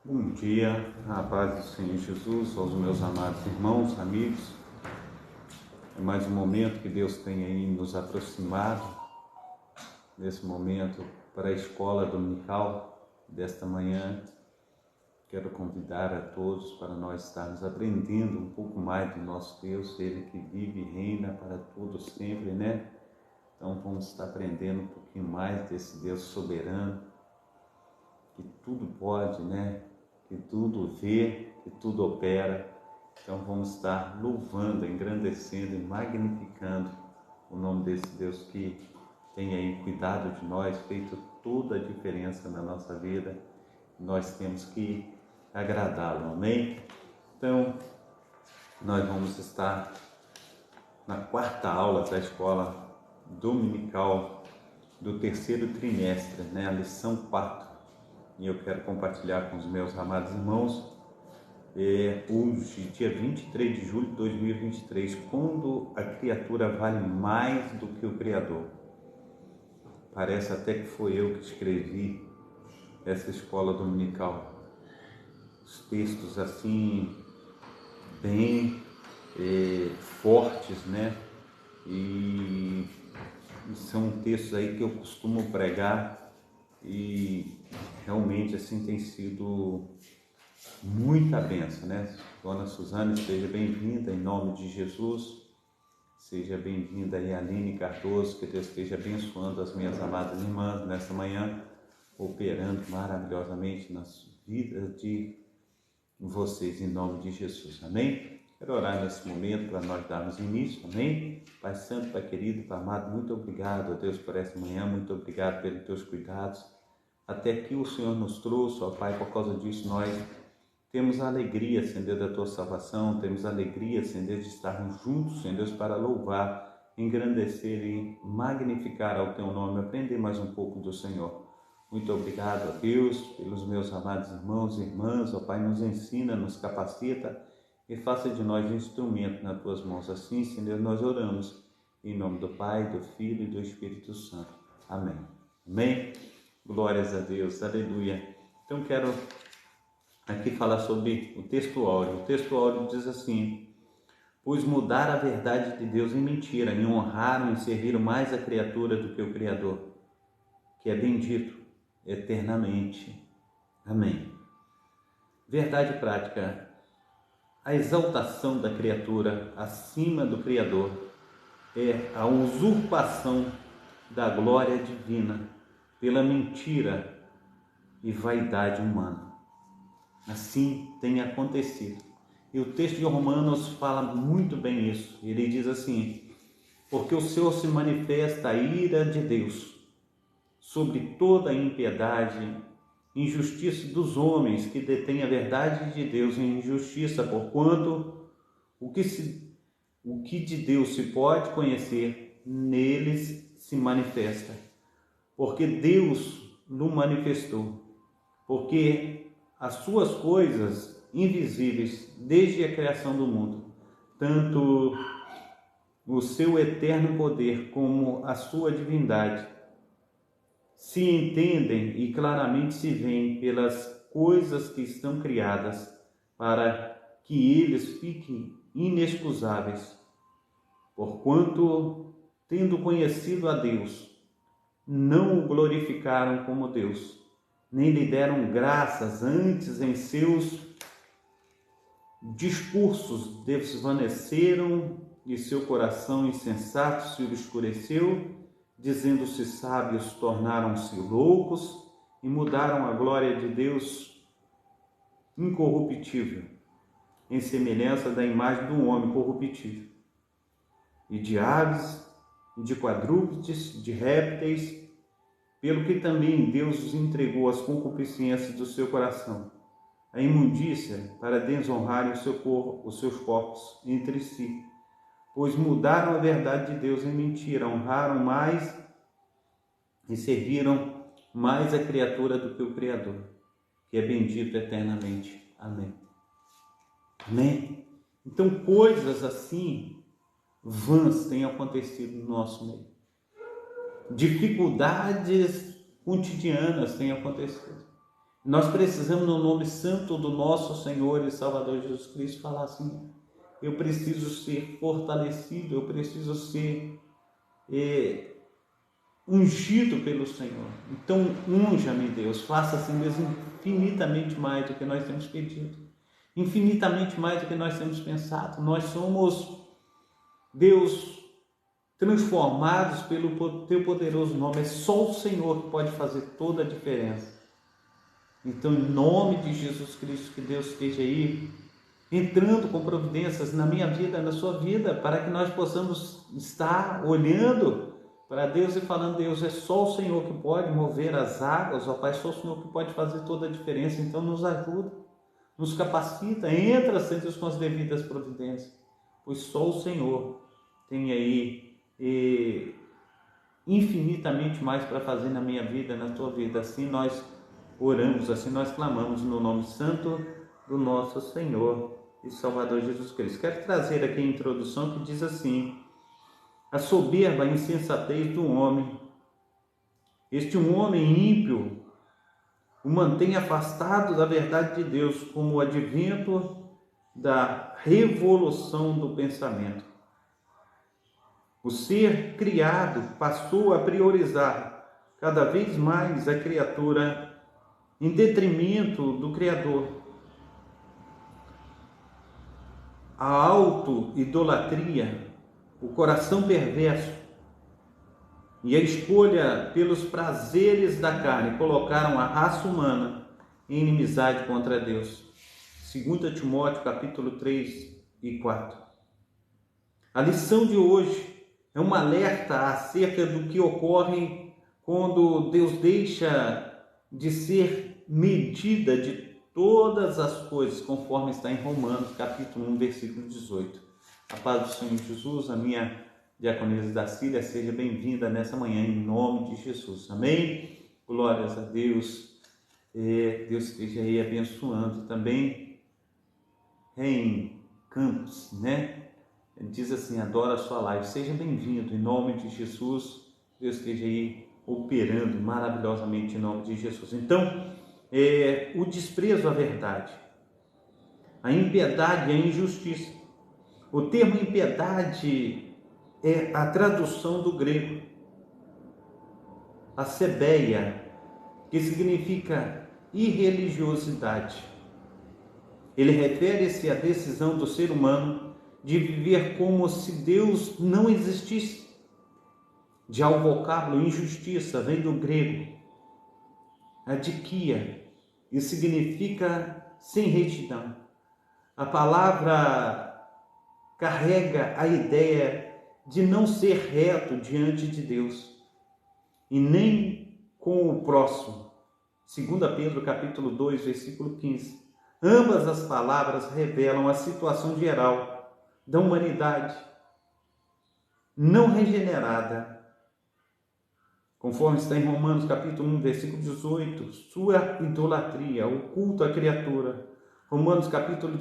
Bom dia, a paz do Senhor Jesus, aos meus amados irmãos, amigos. É mais um momento que Deus tem aí nos aproximado, nesse momento para a escola dominical desta manhã. Quero convidar a todos para nós estarmos aprendendo um pouco mais do nosso Deus, Ele que vive e reina para todos sempre, né? Então vamos estar aprendendo um pouquinho mais desse Deus soberano, que tudo pode, né? Que tudo vê, que tudo opera. Então vamos estar louvando, engrandecendo e magnificando o nome desse Deus que tem aí cuidado de nós, feito toda a diferença na nossa vida. Nós temos que agradá-lo, amém? Então nós vamos estar na quarta aula da escola dominical do terceiro trimestre, né? A lição 4. E eu quero compartilhar com os meus amados irmãos hoje, dia 23 de julho de 2023, quando a criatura vale mais do que o Criador. Parece até que foi eu que escrevi essa escola dominical. Os textos assim, bem fortes, né? E são textos aí que eu costumo pregar e realmente assim tem sido muita bênção, né? Dona Suzane, seja bem-vinda em nome de Jesus. Seja bem-vinda aí, Aline Cardoso, que Deus esteja abençoando as minhas amadas irmãs nessa manhã, operando maravilhosamente nas vidas de vocês em nome de Jesus, amém? Quero orar nesse momento para nós darmos início, amém? Pai Santo, Pai querido, Pai amado, muito obrigado a Deus por essa manhã, muito obrigado pelos teus cuidados. Até aqui o Senhor nos trouxe, ó Pai, por causa disso nós temos a alegria, Senhor Deus, da Tua salvação, temos a alegria, Senhor Deus, de estarmos juntos, Senhor Deus, para louvar, engrandecer e magnificar ao Teu nome, aprender mais um pouco do Senhor. Muito obrigado a Deus, pelos meus amados irmãos e irmãs, ó Pai, nos ensina, nos capacita e faça de nós um instrumento nas Tuas mãos. Assim, Senhor Deus, nós oramos, em nome do Pai, do Filho e do Espírito Santo. Amém. Amém? Glórias a Deus, aleluia. Então quero aqui falar sobre o texto áureo. O texto áureo diz assim: pois mudaram a verdade de Deus em mentira, e honraram e serviram mais a criatura do que o Criador, que é bendito eternamente. Amém. Verdade prática: a exaltação da criatura acima do Criador é a usurpação da glória divina pela mentira e vaidade humana. Assim tem acontecido. E o texto de Romanos fala muito bem isso. Ele diz assim: porque o Senhor se manifesta a ira de Deus sobre toda a impiedade, injustiça dos homens que detêm a verdade de Deus em injustiça, porquanto o que de Deus se pode conhecer, neles se manifesta. Porque Deus o manifestou. Porque as suas coisas invisíveis desde a criação do mundo, tanto o seu eterno poder como a sua divindade, se entendem e claramente se veem pelas coisas que estão criadas, para que eles fiquem inexcusáveis, porquanto, tendo conhecido a Deus, não o glorificaram como Deus, nem lhe deram graças, antes em seus discursos desvaneceram e seu coração insensato se obscureceu, dizendo-se sábios, tornaram-se loucos e mudaram a glória de Deus incorruptível em semelhança da imagem do homem corruptível, e de aves, e de quadrúpedes, de répteis, pelo que também Deus os entregou às concupiscências do seu coração, a imundícia, para desonrarem os seus corpos entre si, pois mudaram a verdade de Deus em mentira, honraram mais e serviram mais a criatura do que o Criador, que é bendito eternamente. Amém. Amém? Então, coisas assim vãs têm acontecido no nosso meio. Dificuldades cotidianas têm acontecido. Nós precisamos, no nome santo do nosso Senhor e Salvador Jesus Cristo, falar assim: eu preciso ser fortalecido, eu preciso ser ungido pelo Senhor. Então, unja-me, Deus, faça assim mesmo infinitamente mais do que nós temos pedido, infinitamente mais do que nós temos pensado. Nós somos, Deus, transformados pelo teu poderoso nome. É só o Senhor que pode fazer toda a diferença. Então, em nome de Jesus Cristo, que Deus esteja aí entrando com providências na minha vida, na sua vida, para que nós possamos estar olhando para Deus e falando: Deus, é só o Senhor que pode mover as águas, ó Pai, é só o Senhor que pode fazer toda a diferença. Então nos ajuda, nos capacita, entra sempre com as devidas providências, pois só o Senhor tem aí infinitamente mais para fazer na minha vida, na tua vida. Assim nós oramos, assim nós clamamos no nome santo do nosso Senhor e Salvador Jesus Cristo. Quero trazer aqui a introdução que diz assim: a soberba insensatez do homem. Este um homem ímpio o mantém afastado da verdade de Deus, como o advento da revolução do pensamento. O ser criado passou a priorizar cada vez mais a criatura em detrimento do Criador. A auto-idolatria, o coração perverso e a escolha pelos prazeres da carne colocaram a raça humana em inimizade contra Deus. 2 Timóteo capítulo 3 e 4. A lição de hoje é um alerta acerca do que ocorre quando Deus deixa de ser medida de todas as coisas, conforme está em Romanos capítulo 1, versículo 18. A paz do Senhor Jesus, a minha diaconisa Dacília, seja bem-vinda nessa manhã, em nome de Jesus. Amém? Glórias a Deus. Deus esteja aí abençoando também em Campos, né? Ele diz assim: adora a sua live. Seja bem-vindo em nome de Jesus. Deus esteja aí operando maravilhosamente em nome de Jesus. Então, o desprezo à verdade, a impiedade e a injustiça. O termo impiedade é a tradução do grego asebeia, que significa irreligiosidade. Ele refere-se à decisão do ser humano de viver como se Deus não existisse. Já o vocábulo injustiça vem do grego adikia e significa sem retidão. A palavra carrega a ideia de não ser reto diante de Deus e nem com o próximo. 2 Pedro capítulo 2, versículo 15. Ambas as palavras revelam a situação geral da humanidade não regenerada, conforme está em Romanos capítulo 1, versículo 18, sua idolatria, o culto à criatura. Romanos capítulo 1,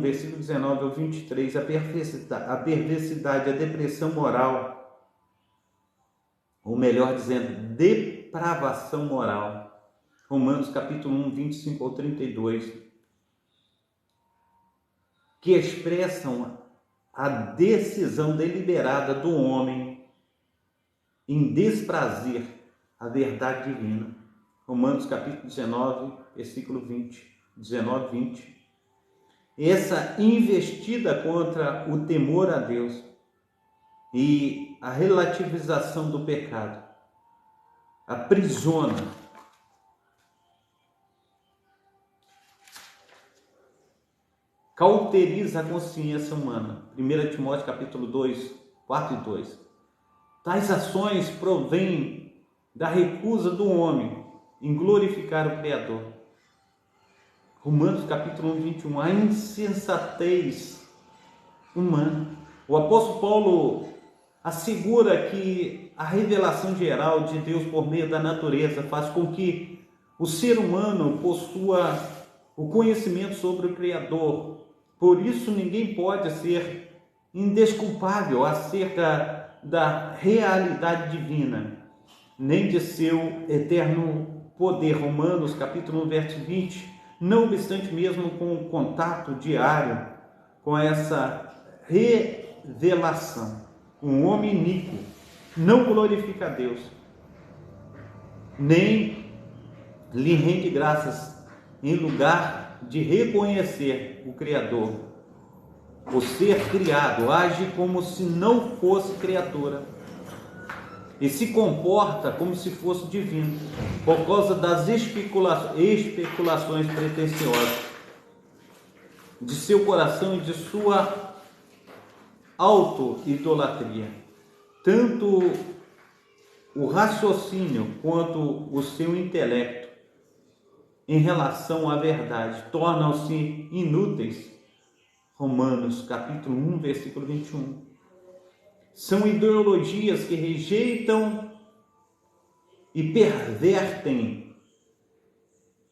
versículo 19 ao 23, a perversidade, a depressão moral, ou melhor dizendo, depravação moral. Romanos capítulo 1, 25 ao 32, que expressam a decisão deliberada do homem em desprazer a verdade divina. Romanos capítulo 19, versículo 19, 20. Essa investida contra o temor a Deus e a relativização do pecado aprisiona, cauteriza a consciência humana. 1 Timóteo capítulo 2, 4 e 2. Tais ações provêm da recusa do homem em glorificar o Criador. Romanos capítulo 1, 21. A insensatez humana. O apóstolo Paulo assegura que a revelação geral de Deus por meio da natureza faz com que o ser humano possua o conhecimento sobre o Criador. Por isso ninguém pode ser indesculpável acerca da realidade divina. nem de seu eterno poder. Romanos capítulo 1, verso 20. Não obstante, mesmo com o contato diário com essa revelação, um homem iníquo não glorifica a Deus, nem lhe rende graças, em lugar de reconhecer o Criador. O ser criado age como se não fosse criatura e se comporta como se fosse divino, por causa das especulações pretensiosas de seu coração e de sua auto-idolatria. Tanto o raciocínio quanto o seu intelecto em relação à verdade tornam-se inúteis. Romanos capítulo 1, versículo 21. São ideologias que rejeitam e pervertem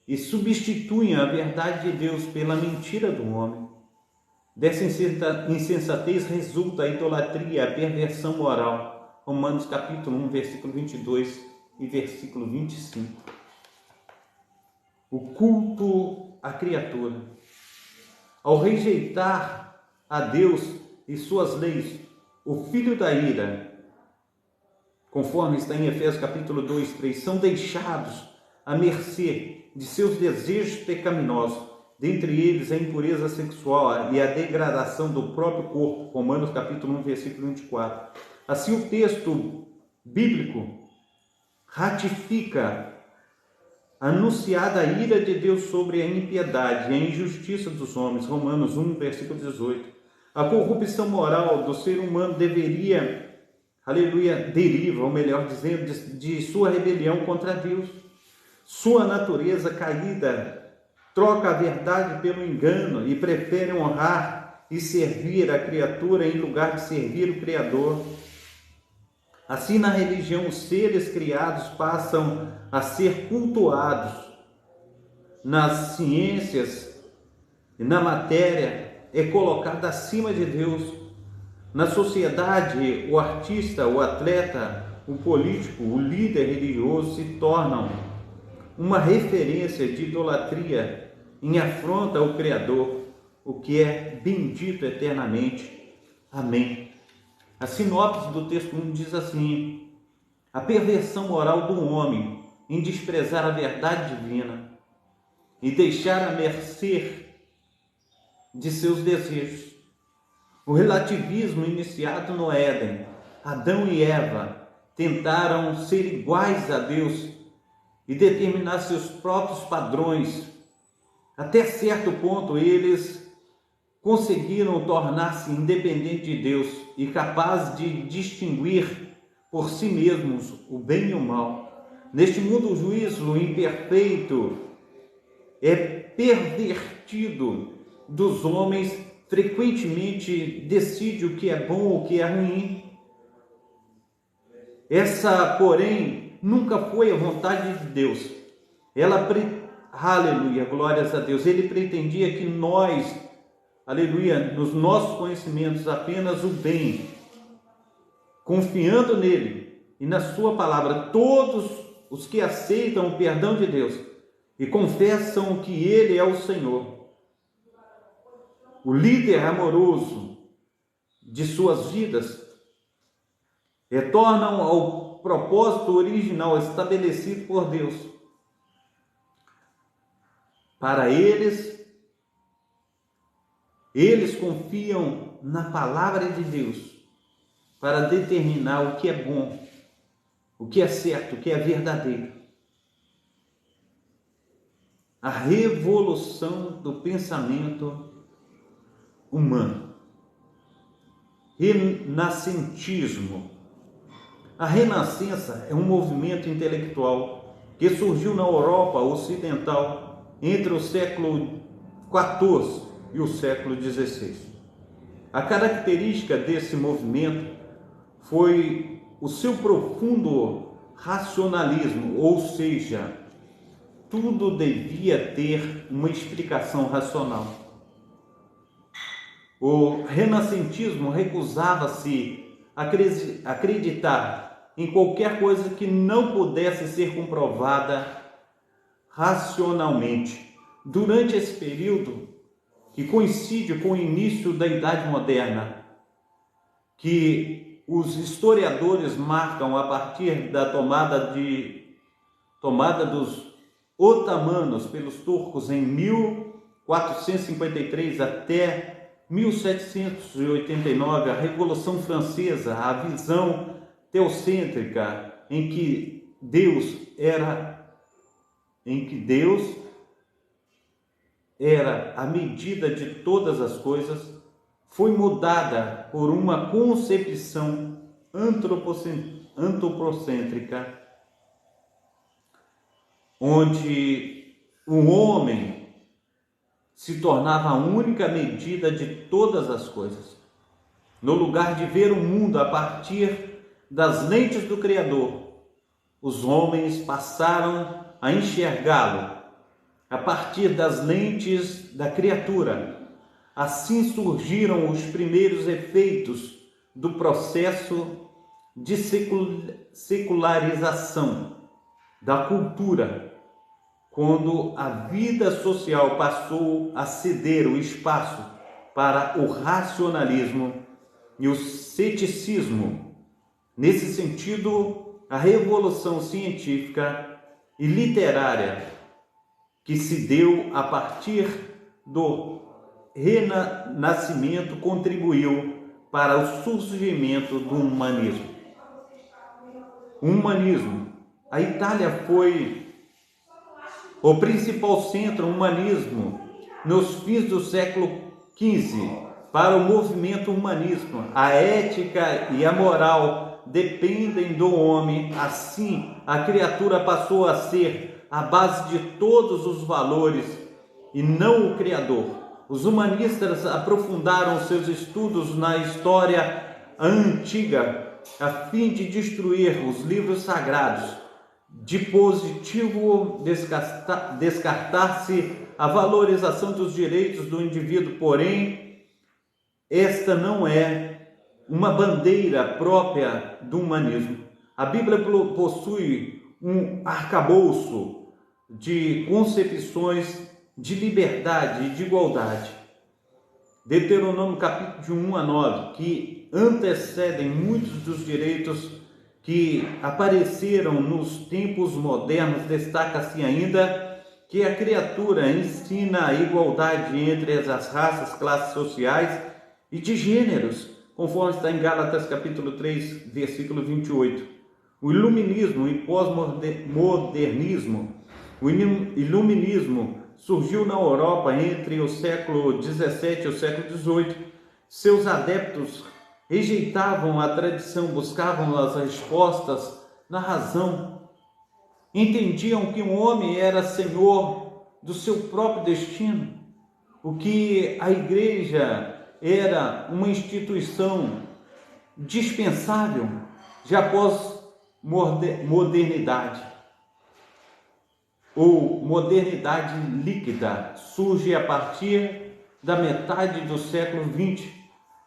e substituem a verdade de Deus pela mentira do homem. Dessa insensatez resulta a idolatria, a perversão moral. Romanos capítulo 1, versículo 22 e versículo 25. O culto à criatura. Ao rejeitar a Deus e suas leis, o filho da ira, conforme está em Efésios capítulo 2, 3, são deixados à mercê de seus desejos pecaminosos, dentre eles a impureza sexual e a degradação do próprio corpo. Romanos capítulo 1, versículo 24. Assim o texto bíblico ratifica a anunciada ira de Deus sobre a impiedade e a injustiça dos homens. Romanos 1, versículo 18. A corrupção moral do ser humano deveria, deriva, ou melhor dizendo, de sua rebelião contra Deus. Sua natureza caída troca a verdade pelo engano e prefere honrar e servir a criatura em lugar de servir o Criador. Assim, na religião, os seres criados passam a ser cultuados. Nas ciências e na matéria é colocado acima de Deus. Na sociedade, o artista, o atleta, o político, o líder religioso se tornam uma referência de idolatria em afronta ao Criador, o que é bendito eternamente. Amém. A sinopse do texto 1 diz assim: a perversão moral do homem em desprezar a verdade divina e deixar a mercê de seus desejos. O relativismo iniciado no Éden. Adão e Eva tentaram ser iguais a Deus e determinar seus próprios padrões. Até certo ponto eles conseguiram tornar-se independentes de Deus e capazes de distinguir por si mesmos o bem e o mal. Neste mundo, o juízo imperfeito é pervertido dos homens, frequentemente decide o que é bom ou o que é ruim. Essa, porém, nunca foi a vontade de Deus. Aleluia, glórias a Deus. Ele pretendia que nós, aleluia, nos nossos conhecimentos apenas o bem, confiando nele e na sua palavra. Todos os que aceitam o perdão de Deus e confessam que ele é o Senhor, o líder amoroso de suas vidas, retornam ao propósito original estabelecido por Deus. Para eles confiam na palavra de Deus para determinar o que é bom, o que é certo, o que é verdadeiro. A revolução do pensamento humano. Renascentismo. A Renascença é um movimento intelectual que surgiu na Europa Ocidental entre o século XIV e o século XVI. A característica desse movimento foi o seu profundo racionalismo, ou seja, tudo devia ter uma explicação racional. O renascentismo recusava-se a acreditar em qualquer coisa que não pudesse ser comprovada racionalmente. Durante esse período, que coincide com o início da Idade Moderna, que os historiadores marcam a partir da tomada dos otomanos pelos turcos em 1453 até 1789, a Revolução Francesa, a visão teocêntrica em que Deus era a medida de todas as coisas, foi mudada por uma concepção antropocêntrica, onde o homem se tornava a única medida de todas as coisas. No lugar de ver o mundo a partir das lentes do Criador, os homens passaram a enxergá-lo a partir das lentes da criatura. Assim surgiram os primeiros efeitos do processo de secularização da cultura, quando a vida social passou a ceder o espaço para o racionalismo e o ceticismo. Nesse sentido, a revolução científica e literária que se deu a partir do Renascimento contribuiu para o surgimento do humanismo. A Itália foi o principal centro humanismo nos fins do século XV. Para o movimento humanismo, a ética e a moral dependem do homem. Assim, a criatura passou a ser a base de todos os valores e não o Criador. Os humanistas aprofundaram seus estudos na história antiga a fim de destruir os livros sagrados. De positivo descartar-se a valorização dos direitos do indivíduo, porém, esta não é uma bandeira própria do humanismo. A Bíblia possui um arcabouço de concepções de liberdade e de igualdade. Deuteronômio capítulo de 1 a 9, que antecedem muitos dos direitos que apareceram nos tempos modernos, destaca-se ainda que a criatura ensina a igualdade entre as raças, classes sociais e de gêneros, conforme está em Gálatas capítulo 3, versículo 28. O iluminismo e pós-modernismo. O iluminismo surgiu na Europa entre o século XVII e o século XVIII. Seus adeptos rejeitavam a tradição, buscavam as respostas na razão. Entendiam que o homem era senhor do seu próprio destino, o que a igreja era uma instituição dispensável já após modernidade. Ou modernidade líquida surge a partir da metade do século XX.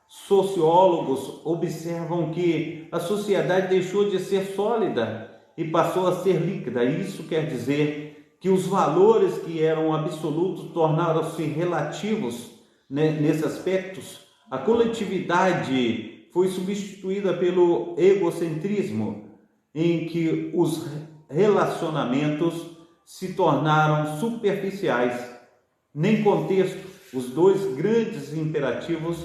Sociólogos observam que a sociedade deixou de ser sólida e passou a ser líquida. Isso quer dizer que os valores que eram absolutos tornaram-se relativos, nesses aspectos. A coletividade foi substituída pelo egocentrismo, em que os relacionamentos se tornaram superficiais. Nem contexto, os dois grandes imperativos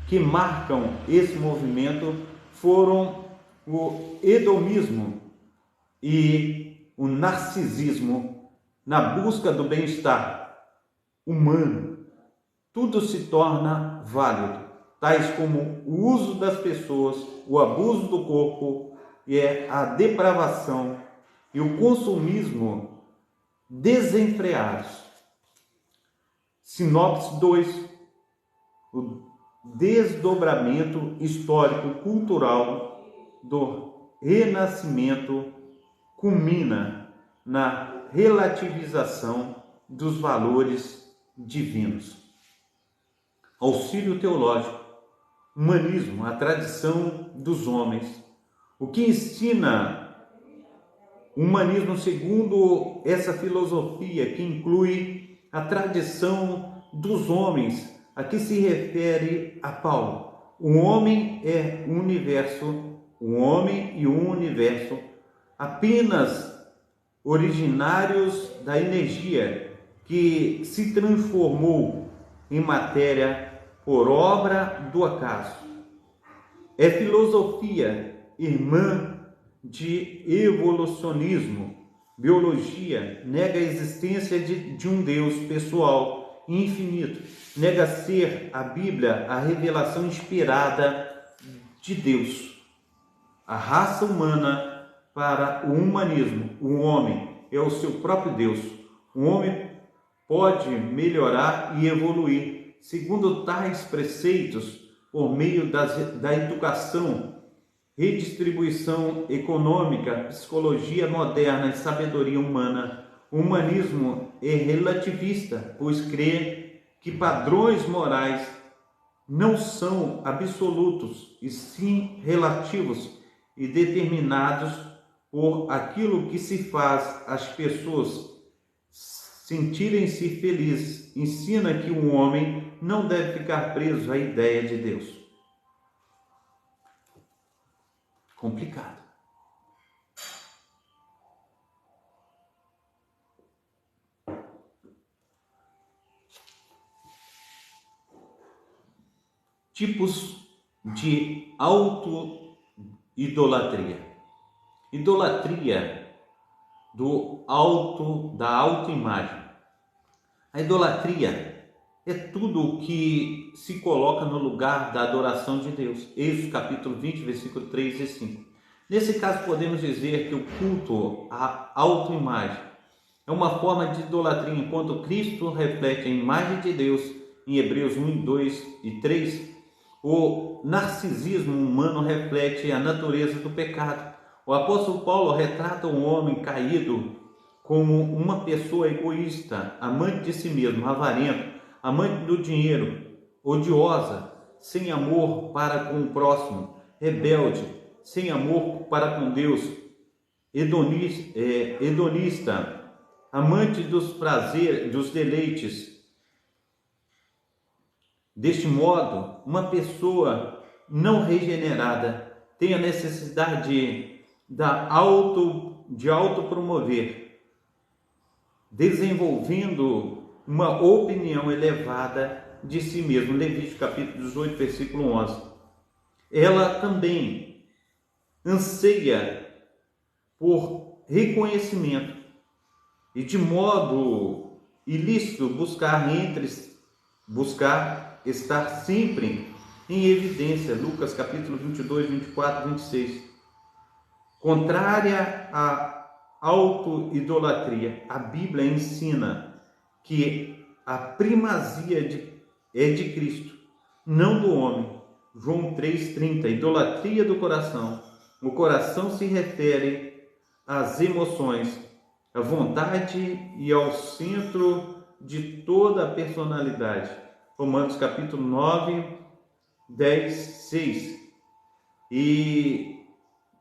que marcam esse movimento foram o hedonismo e o narcisismo na busca do bem-estar humano. Tudo se torna válido, tais como o uso das pessoas, o abuso do corpo e a depravação e o consumismo desenfreados. Sinopse 2. O desdobramento histórico-cultural do Renascimento culmina na relativização dos valores divinos. Auxílio teológico. Humanismo, a tradição dos homens. O que ensina o humanismo segundo essa filosofia que inclui a tradição dos homens, a que se refere a Paulo. O homem é o universo, o homem e o universo apenas originários da energia que se transformou em matéria por obra do acaso. É filosofia irmã de evolucionismo. Biologia nega a existência de um Deus pessoal e infinito. Nega ser a Bíblia a revelação inspirada de Deus. A raça humana, para o humanismo, o homem é o seu próprio Deus. O homem pode melhorar e evoluir segundo tais preceitos por meio da educação, redistribuição econômica, psicologia moderna e sabedoria humana. O humanismo é relativista, pois crê que padrões morais não são absolutos, e sim relativos e determinados por aquilo que se faz as pessoas sentirem-se felizes. Ensina que o homem não deve ficar preso à ideia de Deus. Complicado. Tipos de auto-idolatria. Idolatria da autoimagem. A idolatria é tudo o que se coloca no lugar da adoração de Deus. Êxodo capítulo 20, versículo 3 e 5. Nesse caso, podemos dizer que o culto à autoimagem é uma forma de idolatria, enquanto Cristo reflete a imagem de Deus em Hebreus 1, 2 e 3. O narcisismo humano reflete a natureza do pecado. O apóstolo Paulo retrata um homem caído como uma pessoa egoísta, amante de si mesmo, avarento, amante do dinheiro, odiosa, sem amor para com o próximo, rebelde, sem amor para com Deus, hedonista, amante dos prazeres, dos deleites. Deste modo, uma pessoa não regenerada tem a necessidade de autopromover, desenvolvendo uma opinião elevada de si mesmo. Levítico capítulo 18, versículo 11. Ela também anseia por reconhecimento e, de modo ilícito, buscar estar sempre em evidência. Lucas capítulo 22, 24, 26. Contrária à auto-idolatria, a Bíblia ensina que a primazia é de Cristo, não do homem. João 3,30. Idolatria do coração. O coração se refere às emoções, à vontade e ao centro de toda a personalidade. Romanos capítulo 9, 10, 6. E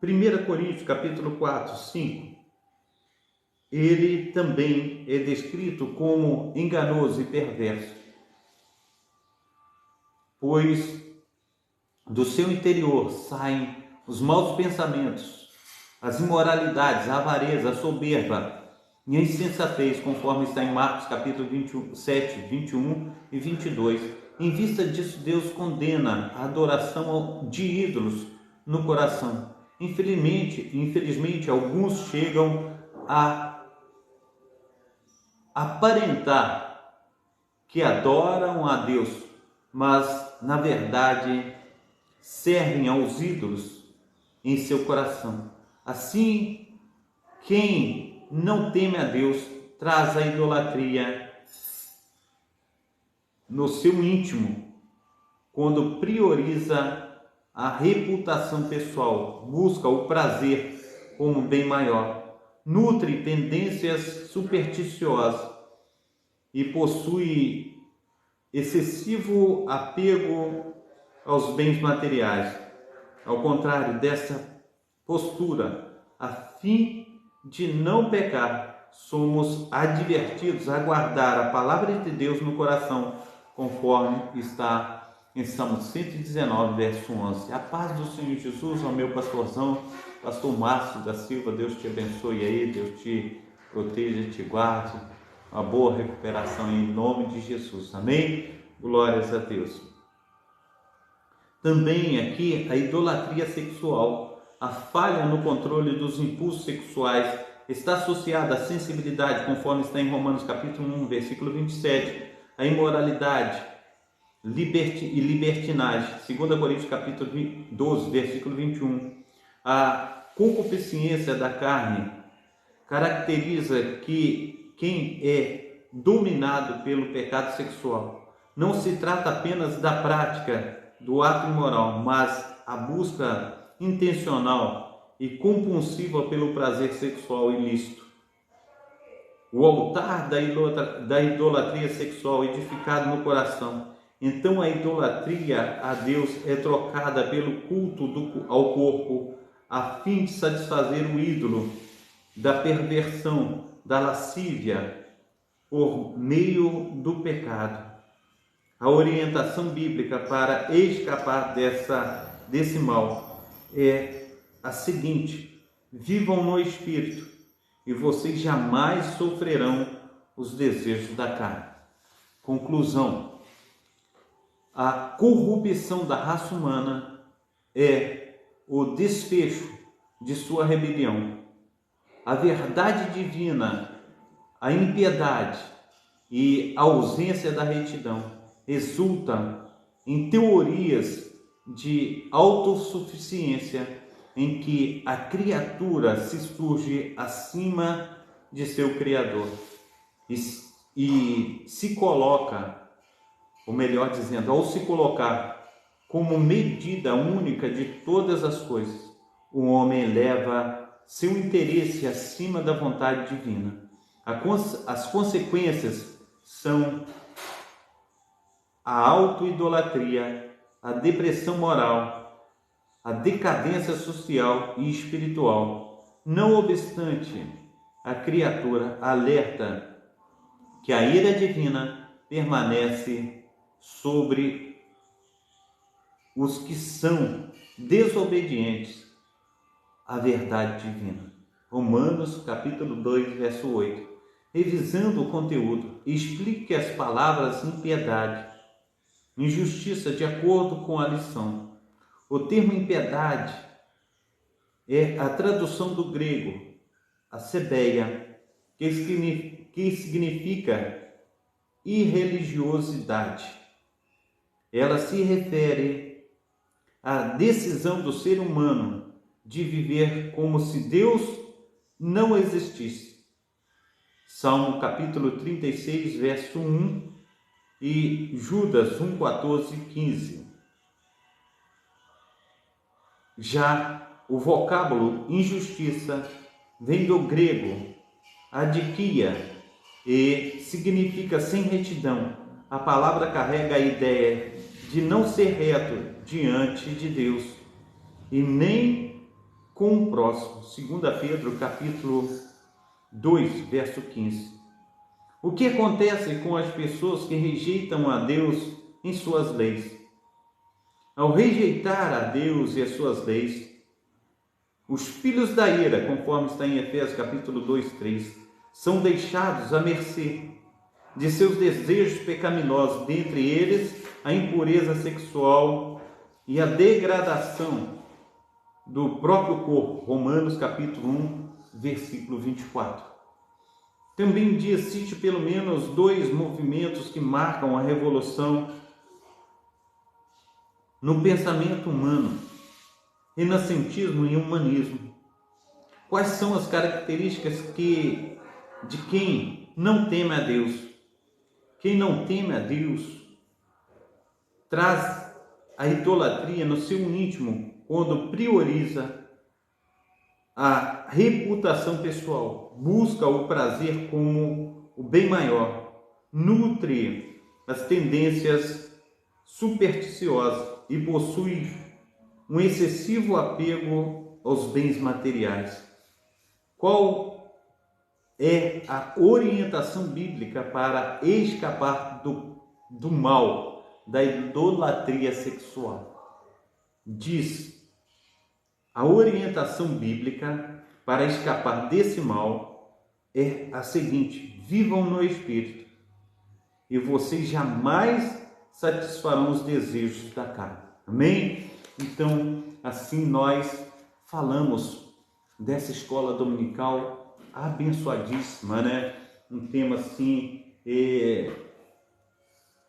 1 Coríntios capítulo 4, 5. Ele também é descrito como enganoso e perverso, pois do seu interior saem os maus pensamentos, as imoralidades, a avareza, a soberba e a insensatez, conforme está em Marcos capítulo 27, 21 e 22. Em vista disso, Deus condena a adoração de ídolos no coração. Infelizmente, alguns chegam a aparentar que adoram a Deus, mas na verdade servem aos ídolos em seu coração. Assim, quem não teme a Deus traz a idolatria no seu íntimo, quando prioriza a reputação pessoal, busca o prazer como bem maior, nutre tendências supersticiosas e possui excessivo apego aos bens materiais. Ao contrário dessa postura, a fim de não pecar, somos advertidos a guardar a palavra de Deus no coração, conforme está em Salmo 119, verso 11. A paz do Senhor Jesus, ao meu pastorzão, pastor Márcio da Silva, Deus te abençoe aí, Deus te proteja, te guarde, uma boa recuperação em nome de Jesus, amém? Glórias a Deus. Também aqui a idolatria sexual, a falha no controle dos impulsos sexuais, está associada à sensibilidade, conforme está em Romanos capítulo 1, versículo 27, a imoralidade e libertinagem, 2 Coríntios capítulo 12, versículo 21, a concupiscência da carne caracteriza que quem é dominado pelo pecado sexual não se trata apenas da prática do ato imoral, mas a busca intencional e compulsiva pelo prazer sexual ilícito. O altar da idolatria sexual edificado no coração. Então a idolatria a Deus é trocada pelo culto ao corpo, a fim de satisfazer o ídolo da perversão, da lascívia, por meio do pecado. A orientação bíblica para escapar desse mal é a seguinte: vivam no Espírito e vocês jamais sofrerão os desejos da carne. Conclusão: a corrupção da raça humana é o desfecho de sua rebelião. A verdade divina, a impiedade e a ausência da retidão resultam em teorias de autossuficiência em que a criatura se surge acima de seu Criador e se coloca, ou melhor dizendo, ao se colocar como medida única de todas as coisas, o homem eleva seu interesse acima da vontade divina. As consequências são a autoidolatria, a depressão moral, a decadência social e espiritual. Não obstante, a criatura alerta que a ira divina permanece sobre os que são desobedientes à verdade divina. Romanos capítulo 2, verso 8. Revisando o conteúdo, explique as palavras impiedade, injustiça de acordo com a lição. O termo impiedade é a tradução do grego, a sebeia, que significa irreligiosidade. Ela se refere à decisão do ser humano de viver como se Deus não existisse. Salmo capítulo 36, verso 1 e Judas 1, 14 e 15. Já o vocábulo injustiça vem do grego adikia e significa sem retidão. A palavra carrega a ideia de não ser reto diante de Deus e nem com o próximo. 2 Pedro capítulo 2, verso 15. O que acontece com as pessoas que rejeitam a Deus em suas leis? Ao rejeitar a Deus e as suas leis, os filhos da ira, conforme está em Efésios capítulo 2, 3, são deixados à mercê de seus desejos pecaminosos, dentre eles a impureza sexual e a degradação do próprio corpo. Romanos capítulo 1, versículo 24. Também existe pelo menos 2 movimentos que marcam a revolução no pensamento humano: renascentismo e humanismo. Quais são as características de quem não teme a Deus? Quem não teme a Deus traz a idolatria no seu íntimo quando prioriza a reputação pessoal, busca o prazer como o bem maior, nutre as tendências supersticiosas e possui um excessivo apego aos bens materiais. Qual é a orientação bíblica para escapar do mal, da idolatria sexual? Diz: a orientação bíblica para escapar desse mal é a seguinte: vivam no Espírito e vocês jamais satisfarão os desejos da carne. Amém? Então, assim nós falamos dessa escola dominical abençoadíssima, né? Um tema assim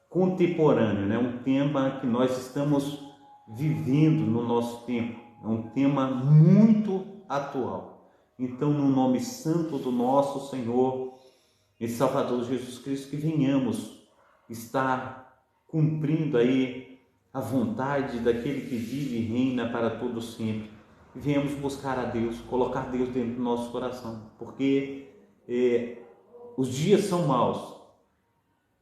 contemporâneo, né? Um tema que nós estamos vivendo no nosso tempo. É um tema muito atual. Então, no nome santo do nosso Senhor e Salvador Jesus Cristo, que venhamos estar cumprindo aí a vontade daquele que vive e reina para todo sempre. E venhamos buscar a Deus, colocar Deus dentro do nosso coração, porque os dias são maus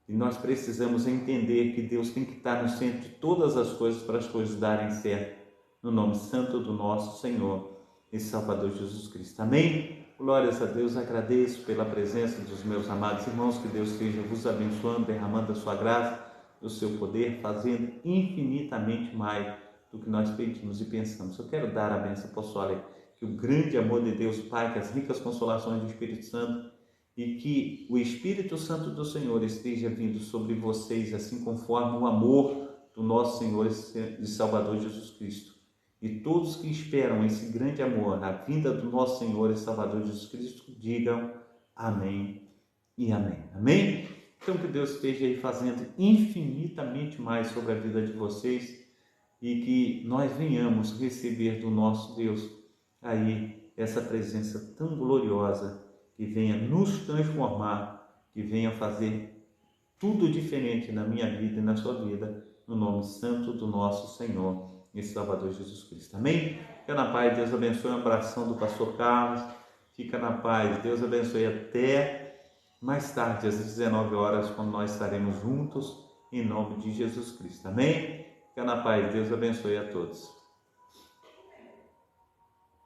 e nós precisamos entender que Deus tem que estar no centro de todas as coisas para as coisas darem certo, no nome santo do nosso Senhor e Salvador Jesus Cristo. Amém? Glórias a Deus, agradeço pela presença dos meus amados irmãos, que Deus esteja vos abençoando, derramando a sua graça, o seu poder, fazendo infinitamente mais do que nós pedimos e pensamos. Eu quero dar a bênção apostólica, que o grande amor de Deus Pai, que as ricas consolações do Espírito Santo e que o Espírito Santo do Senhor esteja vindo sobre vocês, assim conforme o amor do nosso Senhor e Salvador Jesus Cristo. E todos que esperam esse grande amor, a vinda do nosso Senhor e Salvador Jesus Cristo, digam amém e amém. Amém? Então que Deus esteja aí fazendo infinitamente mais sobre a vida de vocês e que nós venhamos receber do nosso Deus aí essa presença tão gloriosa que venha nos transformar, que venha fazer tudo diferente na minha vida e na sua vida, no nome santo do nosso Senhor e Salvador Jesus Cristo. Amém? Fica na paz, Deus abençoe. Um abração do pastor Carlos. Fica na paz, Deus abençoe. Até mais tarde, às 19 horas, quando nós estaremos juntos, em nome de Jesus Cristo. Amém? Fica na paz, Deus abençoe a todos.